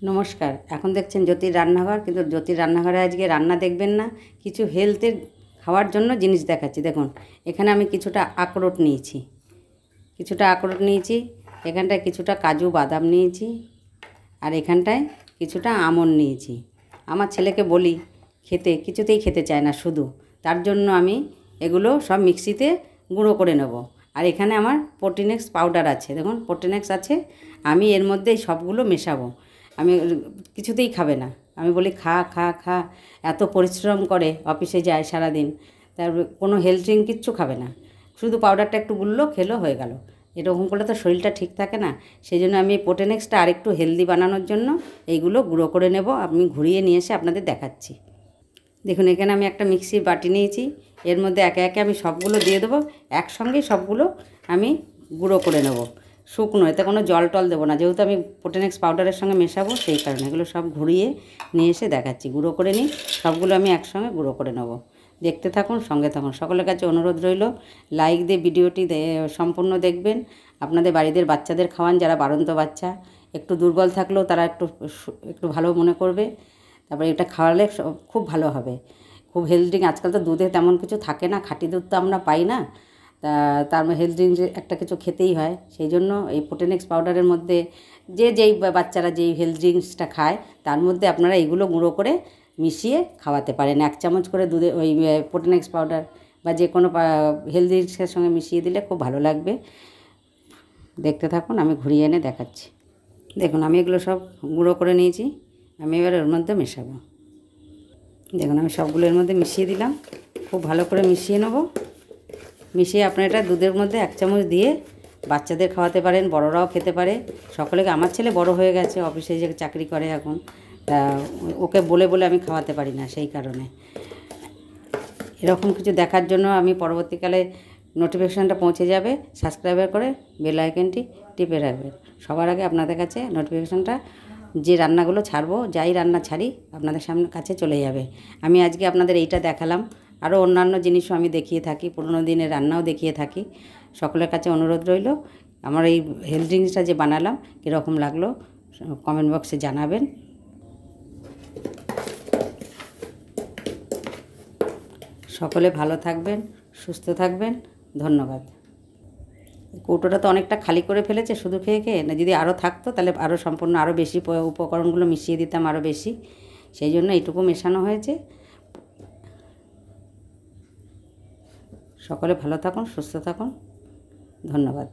নমস্কার। এখন দেখছেন জ্যোতির রান্নাঘর, কিন্তু জ্যোতির রান্নাঘরে আজকে রান্না দেখবেন না, কিছু হেলথের খাওয়ার জন্য জিনিস দেখাচ্ছি। দেখুন, এখানে আমি কিছুটা আখরোট নিয়েছি, এখানটায় কিছুটা কাজু বাদাম নিয়েছি, আর এখানটায় কিছুটা আমন্ড নিয়েছি। আমার ছেলেকে বলি খেতে, কিছুতেই খেতে চায় না শুধু, তার জন্য আমি এগুলো সব মিক্সিতে গুঁড়ো করে নেব। আর এখানে আমার প্রোটিনেক্স পাউডার আছে, দেখুন প্রোটিনেক্স আছে। আমি এর মধ্যে সবগুলো মেশাবো। আমি কিছুতেই খাবে না, আমি বলি খা খা খা, এত পরিশ্রম করে, অফিসে যায় সারাদিন, তার কোনো হেলথ ড্রিঙ্ক কিচ্ছু খাবে না, শুধু পাউডারটা একটু গুললো, খেলো, হয়ে গেল। এরকম করলে তো শরীরটা ঠিক থাকে না। সেই জন্য আমি প্রোটিনেক্সটা আরেকটু হেলদি বানানোর জন্য এইগুলো গুঁড়ো করে নেব। আমি ঘুরিয়ে নিয়ে এসে আপনাদের দেখাচ্ছি। দেখুন, এখানে আমি একটা মিক্সির বাটি নিয়েছি, এর মধ্যে একে একে আমি সবগুলো দিয়ে দেবো। একসঙ্গেই সবগুলো আমি গুঁড়ো করে নেব, শুকনো, এতে কোনো জল টল দেবো না, যেহেতু আমি প্রোটিনেক্স পাউডারের সঙ্গে মেশাবো, সেই কারণে এগুলো সব ঘুরিয়ে নিয়ে এসে দেখাচ্ছি। গুঁড়ো করে নিই, সবগুলো আমি একসঙ্গে গুঁড়ো করে নেব। দেখতে থাকুন, সঙ্গে থাকুন। সকলের কাছে অনুরোধ রইল, লাইক দিয়ে ভিডিওটি সম্পূর্ণ দেখবেন। আপনাদের বাড়িদের বাচ্চাদের খাওয়ান, যারা বাড়ন্ত বাচ্চা, একটু দুর্বল থাকলেও তারা একটু ভালো মনে করবে। তারপরে এটা খাওয়ালে খুব ভালো হবে, খুব হেলথ ড্রিঙ্ক। আজকাল তো দুধে তেমন কিছু থাকে না, খাঁটি দুধ তো আমরা পাই না, তার হেলথ ড্রিঙ্ক একটা কিছু খেতেই হয়। সেই জন্য এই প্রোটিনেক্স পাউডারের মধ্যে যেই বাচ্চারা যেই হেলথ ড্রিঙ্কসটা খায়, তার মধ্যে আপনারা এইগুলো গুঁড়ো করে মিশিয়ে খাওয়াতে পারেন। 1 চামচ করে দুধে ওই প্রোটিনেক্স পাউডার বা যে কোনো হেলথ ড্রিঙ্কসের সঙ্গে মিশিয়ে দিলে খুব ভালো লাগবে। দেখতে থাকুন, আমি ঘুরিয়ে এনে দেখাচ্ছি। দেখুন, আমি এগুলো সব গুঁড়ো করে নিয়েছি, আমি এবার ওর মধ্যে মেশাবো। দেখুন, আমি সবগুলো এর মধ্যে মিশিয়ে দিলাম, খুব ভালো করে মিশিয়ে নেব। মিশিয়ে আপনার এটা দুধের মধ্যে 1 চামচ দিয়ে বাচ্চাদের খাওয়াতে পারেন, বড়রাও খেতে পারে, সকলেকে। আমার ছেলে বড় হয়ে গেছে, অফিসে যে চাকরি করে এখন, তা ওকে বলে বলে আমি খাওয়াতে পারি না, সেই কারণে। এরকম কিছু দেখার জন্য আমি পরবর্তীকালে নোটিফিকেশানটা পৌঁছে যাবে, সাবস্ক্রাইবার করে বেল আইকনটি টিপে রাখবেন। সবার আগে আপনাদের কাছে নোটিফিকেশানটা, যে রান্নাগুলো ছাড়বো, যাই রান্না ছাড়ি, আপনাদের সামনে কাছে চলে যাবে। আমি আজকে আপনাদের এইটা দেখালাম, আরও অন্যান্য জিনিসও আমি দেখিয়ে থাকি, পুরোনো দিনের রান্নাও দেখিয়ে থাকি। সকলের কাছে অনুরোধ রইল, আমার এই হেলথ ড্রিঙ্কসটা যে বানালাম কীরকম লাগলো কমেন্ট বক্সে জানাবেন। সকলে ভালো থাকবেন, সুস্থ থাকবেন, ধন্যবাদ। কৌটোটা তো অনেকটা খালি করে ফেলেছে শুধু খেয়ে খেয়ে, না যদি আরও থাকতো তাহলে আরও সম্পূর্ণ আরও বেশি উপকরণগুলো মিশিয়ে দিতাম, আরও বেশি। সেই জন্য এইটুকু মেশানো হয়েছে। সকলে ভালো থাকুন, সুস্থ থাকুন, ধন্যবাদ।